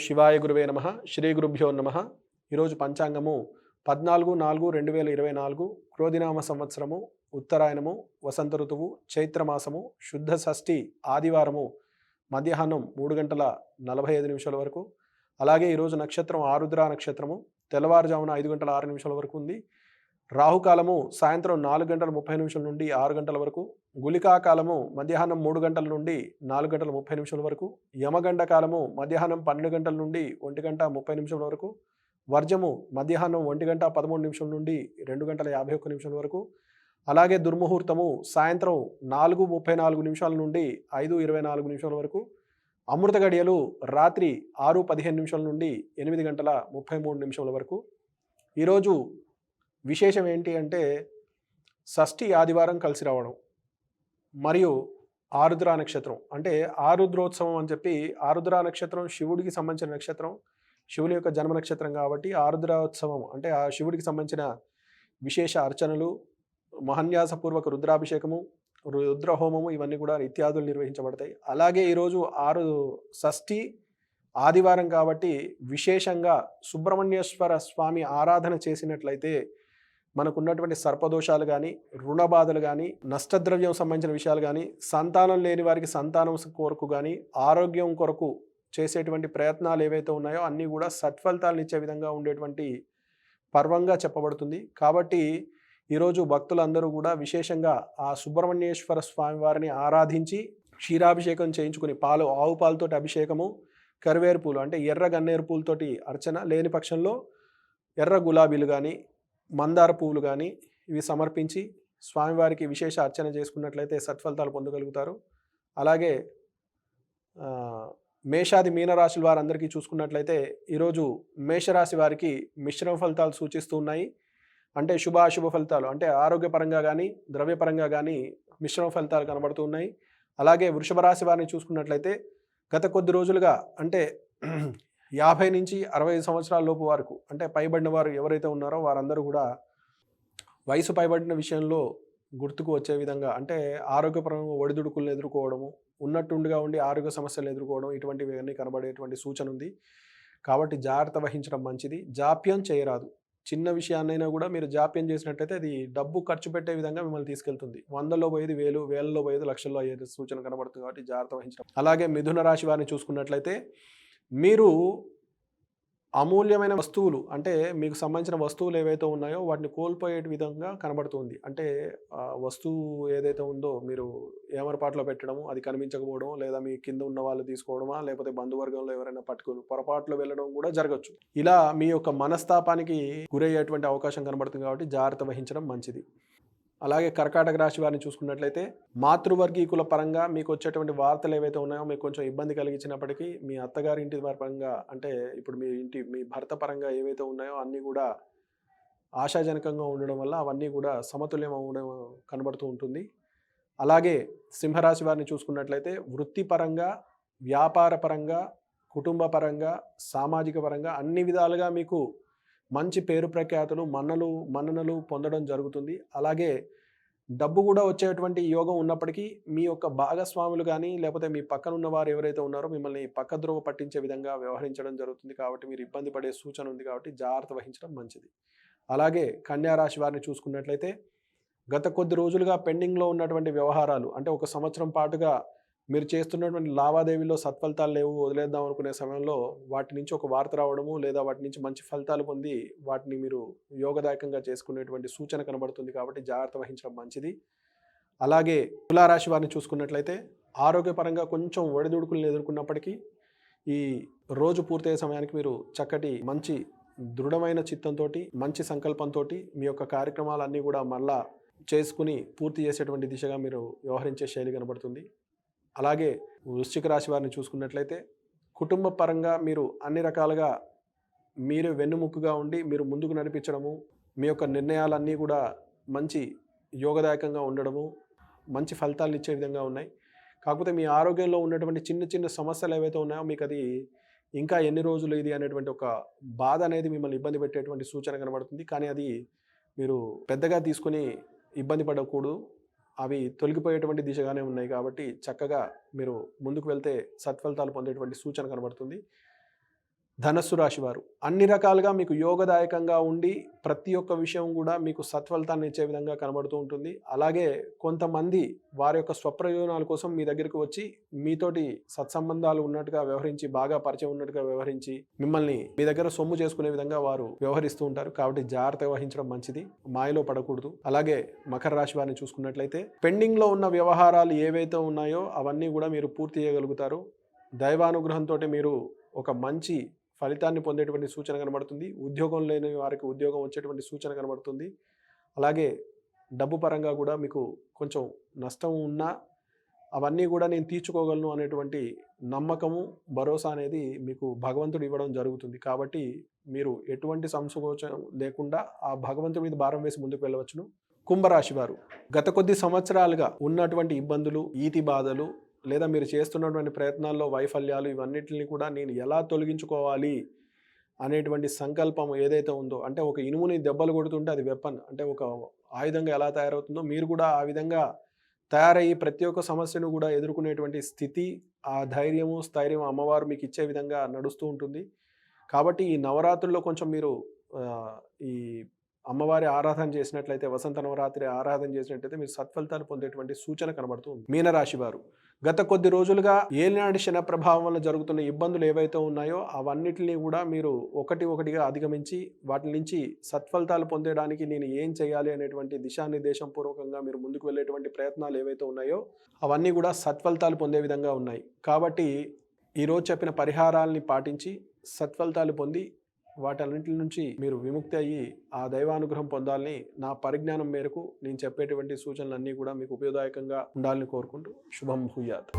శివాయ గురువే నమః. శ్రీ గురుభ్యో నమః. ఈరోజు పంచాంగము 14/4/2024 క్రోధినామ సంవత్సరము, ఉత్తరాయణము, వసంత ఋతువు, చైత్రమాసము, శుద్ధ షష్ఠి ఆదివారము మధ్యాహ్నం 3:45 వరకు. అలాగే ఈరోజు నక్షత్రం ఆరుద్ర నక్షత్రము తెల్లవారుజామున 5:06 వరకు ఉంది. రాహుకాలము సాయంత్రం 4:30 నుండి 6 గంటల వరకు. గుళికా కాలము మధ్యాహ్నం 3 గంటల నుండి 4:30 వరకు. యమగండ కాలము మధ్యాహ్నం 12 గంటల నుండి 1:30 వరకు. వర్జము మధ్యాహ్నం 1:13 నుండి 2:51 వరకు. అలాగే దుర్ముహూర్తము సాయంత్రం 4:34 నుండి 5:24 వరకు. అమృత గడియలు రాత్రి 6:15 నుండి 8:33 వరకు. ఈరోజు విశేషం ఏంటి అంటే షష్ఠి ఆదివారం కలిసి రావడం మరియు ఆరుద్ర నక్షత్రం. అంటే ఆరుద్రోత్సవం అని చెప్పి, ఆరుద్ర నక్షత్రం శివుడికి సంబంధించిన నక్షత్రం, శివుని యొక్క జన్మ నక్షత్రం కాబట్టి ఆరుద్రోత్సవం అంటే ఆ శివుడికి సంబంధించిన విశేష అర్చనలు, మహన్యాసపూర్వక రుద్రాభిషేకము, రుద్రహోమము ఇవన్నీ కూడా ఇత్యాదులు నిర్వహించబడతాయి. అలాగే ఈరోజు షష్ఠి ఆదివారం కాబట్టి విశేషంగా సుబ్రహ్మణ్యేశ్వర స్వామి ఆరాధన చేసినట్లయితే మనకున్నటువంటి సర్పదోషాలు కానీ, రుణ బాధలు కానీ, నష్టద్రవ్యం సంబంధించిన విషయాలు కానీ, సంతానం లేని వారికి సంతానం కొరకు కానీ, ఆరోగ్యం కొరకు చేసేటువంటి ప్రయత్నాలు ఏవైతే ఉన్నాయో అన్నీ కూడా సత్ఫలితాలను ఇచ్చే విధంగా ఉండేటువంటి పర్వంగా చెప్పబడుతుంది. కాబట్టి ఈరోజు భక్తులందరూ కూడా విశేషంగా ఆ సుబ్రహ్మణ్యేశ్వర స్వామి వారిని ఆరాధించి క్షీరాభిషేకం చేయించుకుని, ఆవు పాలతోటి అభిషేకము, కరివేరు పూలు అంటే ఎర్ర గన్నేరు పూలతోటి అర్చన, లేని పక్షంలో ఎర్ర గులాబీలు కానీ, మందార పువ్వులు కానీ ఇవి సమర్పించి స్వామివారికి విశేష అర్చన చేసుకున్నట్లయితే సత్ఫలితాలు పొందగలుగుతారు. అలాగే మేషాది మీనరాశుల వారందరికీ చూసుకున్నట్లయితే ఈరోజు మేషరాశి వారికి మిశ్రమ ఫలితాలు సూచిస్తూ ఉన్నాయి. అంటే శుభాశుభ ఫలితాలు అంటే ఆరోగ్యపరంగా కానీ, ద్రవ్యపరంగా కానీ మిశ్రమ ఫలితాలు కనబడుతూ ఉన్నాయి. అలాగే వృషభ రాశి వారిని చూసుకున్నట్లయితే గత కొద్ది రోజులుగా అంటే 50 నుంచి 65 సంవత్సరాల లోపు వరకు అంటే పైబడిన వారు ఎవరైతే ఉన్నారో వారందరూ కూడా వయసు పైబడిన విషయంలో గుర్తుకు వచ్చే విధంగా అంటే ఆరోగ్యపరంగా ఒడిదుడుకులను ఎదుర్కోవడము, ఉన్నట్టుండిగా ఉండి ఆరోగ్య సమస్యలు ఎదుర్కోవడం ఇటువంటివి అన్నీ కనబడేటువంటి సూచన ఉంది. కాబట్టి జాగ్రత్త వహించడం మంచిది. జాప్యం చేయరాదు. చిన్న విషయాన్నైనా కూడా మీరు జాప్యం చేసినట్టయితే అది డబ్బు ఖర్చు పెట్టే విధంగా మిమ్మల్ని తీసుకెళ్తుంది. 100లో పోయేది 1000, 1000లో పోయేది లక్షల్లో అయ్యేది సూచన కనబడుతుంది. కాబట్టి జాగ్రత్త వహించడం. అలాగే మిథున రాశి వారిని చూసుకున్నట్లయితే మీరు అమూల్యమైన వస్తువులు అంటే మీకు సంబంధించిన వస్తువులు ఏవైతే ఉన్నాయో వాటిని కోల్పోయే విధంగా కనబడుతుంది. అంటే వస్తువు ఏదైతే ఉందో మీరు ఏమరపాట్లో పెట్టడము, అది కనిపించకపోవడం, లేదా మీ కింద ఉన్న వాళ్ళు తీసుకోవడమా, లేకపోతే బంధువర్గంలో ఎవరైనా పట్టుకుని పొరపాట్లో వెళ్ళడం కూడా జరగచ్చు. ఇలా మీ యొక్క మనస్తాపానికి గురయ్యేటువంటి అవకాశం కనబడుతుంది. కాబట్టి జాగ్రత్త వహించడం మంచిది. అలాగే కర్కాటక రాశి వారిని చూసుకున్నట్లయితే మాతృవర్గీకుల పరంగా మీకు వచ్చేటువంటి వార్తలు ఏవైతే ఉన్నాయో మీకు కొంచెం ఇబ్బంది కలిగించినప్పటికీ మీ అత్తగారి ఇంటి పరంగా అంటే ఇప్పుడు మీ భర్త పరంగా ఏవైతే ఉన్నాయో అన్నీ కూడా ఆశాజనకంగా ఉండడం వల్ల అవన్నీ కూడా సమతుల్యం అవ్వడం కనబడుతూ ఉంటుంది. అలాగే సింహరాశి వారిని చూసుకున్నట్లయితే వృత్తిపరంగా, వ్యాపార పరంగా, కుటుంబ పరంగా, సామాజిక పరంగా అన్ని విధాలుగా మీకు మంచి పేరు ప్రఖ్యాతులు, మన్ననలు పొందడం జరుగుతుంది. అలాగే డబ్బు కూడా వచ్చేటువంటి యోగం ఉన్నప్పటికీ మీ యొక్క భాగస్వాములు కానీ, లేకపోతే మీ పక్కన ఉన్న వారు ఎవరైతే ఉన్నారో మిమ్మల్ని పక్కద్రోవ పట్టించే విధంగా వ్యవహరించడం జరుగుతుంది. కాబట్టి మీరు ఇబ్బంది పడే సూచన ఉంది. కాబట్టి జాగ్రత్త వహించడం మంచిది. అలాగే కన్యా రాశి వారిని చూసుకున్నట్లయితే గత కొద్ది రోజులుగా పెండింగ్లో ఉన్నటువంటి వ్యవహారాలు అంటే ఒక సంవత్సరం పాటుగా మీరు చేస్తున్నటువంటి లావాదేవీలో సత్ఫలితాలు లేవు, వదిలేద్దాం అనుకునే సమయంలో వాటి నుంచి ఒక వార్త రావడము, లేదా వాటి నుంచి మంచి ఫలితాలు పొంది వాటిని మీరు యోగదాయకంగా చేసుకునేటువంటి సూచన కనబడుతుంది. కాబట్టి జాగ్రత్త వహించడం మంచిది. అలాగే తులారాశి వారిని చూసుకున్నట్లయితే ఆరోగ్యపరంగా కొంచెం ఒడిదుడుకులను ఎదుర్కొన్నప్పటికీ ఈ రోజు పూర్తయ్యే సమయానికి మీరు చక్కటి మంచి దృఢమైన చిత్తంతో, మంచి సంకల్పంతో మీ యొక్క కార్యక్రమాలన్నీ కూడా మళ్ళా చేసుకుని పూర్తి చేసేటువంటి దిశగా మీరు వ్యవహరించే శైలి కనబడుతుంది. అలాగే వృశ్చిక రాశి వారిని చూసుకున్నట్లయితే కుటుంబ పరంగా మీరు అన్ని రకాలుగా మీరు వెన్నుముక్కుగా ఉండి మీరు ముందుకు నడిపించడము, మీ యొక్క నిర్ణయాలన్నీ కూడా మంచి యోగదాయకంగా ఉండడము, మంచి ఫలితాలను ఇచ్చే విధంగా ఉన్నాయి. కాకపోతే మీ ఆరోగ్యంలో ఉన్నటువంటి చిన్న చిన్న సమస్యలు ఏవైతే ఉన్నాయో మీకు అది ఇంకా ఎన్ని రోజులు ఇది అనేటువంటి ఒక బాధ అనేది మిమ్మల్ని ఇబ్బంది పెట్టేటువంటి సూచన కనబడుతుంది. కానీ అది మీరు పెద్దగా తీసుకొని ఇబ్బంది పడకూడదు. అవి తొలగిపోయేటువంటి దిశగానే ఉన్నాయి. కాబట్టి చక్కగా మీరు ముందుకు వెళ్తే సత్ఫలితాలు పొందేటువంటి సూచన కనబడుతుంది. ధనస్సు రాశి వారు అన్ని రకాలుగా మీకు యోగదాయకంగా ఉండి ప్రతి ఒక్క విషయం కూడా మీకు సత్ఫలితాన్ని ఇచ్చే విధంగా కనబడుతూ ఉంటుంది. అలాగే కొంతమంది వారి యొక్క స్వప్రయోజనాల కోసం మీ దగ్గరికి వచ్చి మీతోటి సత్సంబంధాలు ఉన్నట్టుగా వ్యవహరించి, బాగా పరిచయం ఉన్నట్టుగా వ్యవహరించి మిమ్మల్ని మీ దగ్గర సొమ్ము చేసుకునే విధంగా వారు వ్యవహరిస్తూ ఉంటారు. కాబట్టి జాగ్రత్త వహించడం మంచిది, మాయలో పడకూడదు. అలాగే మకర రాశి వారిని చూసుకున్నట్లయితే పెండింగ్లో ఉన్న వ్యవహారాలు ఏవైతే ఉన్నాయో అవన్నీ కూడా మీరు పూర్తి చేయగలుగుతారు. దైవానుగ్రహంతో మీరు ఒక మంచి ఫలితాన్ని పొందేటువంటి సూచన కనబడుతుంది. ఉద్యోగం లేని వారికి ఉద్యోగం వచ్చేటువంటి సూచన కనబడుతుంది. అలాగే డబ్బు పరంగా కూడా మీకు కొంచెం నష్టం ఉన్నా అవన్నీ కూడా నేను తీర్చుకోగలను అనేటువంటి నమ్మకము, భరోసా అనేది మీకు భగవంతుడు ఇవ్వడం జరుగుతుంది. కాబట్టి మీరు ఎటువంటి సంకోచం లేకుండా ఆ భగవంతుడి మీద భారం వేసి ముందుకు వెళ్ళవచ్చును. కుంభరాశి వారు గత కొద్ది సంవత్సరాలుగా ఉన్నటువంటి ఇబ్బందులు, ఈతి బాధలు లేదా మీరు చేస్తున్నటువంటి ప్రయత్నాల్లో వైఫల్యాలు ఇవన్నిటిని కూడా నేను ఎలా తొలగించుకోవాలి అనేటువంటి సంకల్పం ఏదైతే ఉందో, అంటే ఒక ఇనుముని దెబ్బలు కొడుతుంటే అది వెపన్, అంటే ఒక ఆయుధంగా ఎలా తయారవుతుందో మీరు కూడా ఆ విధంగా తయారయ్యి ప్రతి ఒక్క సమస్యను కూడా ఎదుర్కొనేటువంటి స్థితి, ఆ ధైర్యము, స్థైర్యం అమ్మవారు మీకు ఇచ్చే విధంగా నడుస్తూ ఉంటుంది. కాబట్టి ఈ నవరాత్రుల్లో కొంచెం మీరు ఈ అమ్మవారి ఆరాధన చేసినట్లయితే, వసంత నవరాత్రి ఆరాధన చేసినట్లయితే మీరు సత్ఫలితాలు పొందేటువంటి సూచన కనబడుతుంది. మీనరాశి వారు గత కొద్ది రోజులుగా ఏలినాటి శని ప్రభావం వల్ల జరుగుతున్న ఇబ్బందులు ఏవైతే ఉన్నాయో అవన్నిటిని కూడా మీరు ఒకటిగా అధిగమించి వాటి నుంచి సత్ఫలితాలు పొందడానికి నేను ఏం చేయాలి అనేటువంటి దిశానిర్దేశం పూర్వకంగా మీరు ముందుకు వెళ్ళేటువంటి ప్రయత్నాలు ఏవైతే ఉన్నాయో అవన్నీ కూడా సత్ఫలితాలు పొందే విధంగా ఉన్నాయి. కాబట్టి ఈరోజు చెప్పిన పరిహారాలని పాటించి సత్ఫలితాలు పొంది వాటన్నింటి నుంచి మీరు విముక్తి అయ్యి ఆ దైవానుగ్రహం పొందాలని నా పరిజ్ఞానం మేరకు నేను చెప్పేటువంటి సూచనలన్నీ కూడా మీకు ఉపయోగదాయకంగా ఉండాలని కోరుకుంటూ శుభం భూయాత్.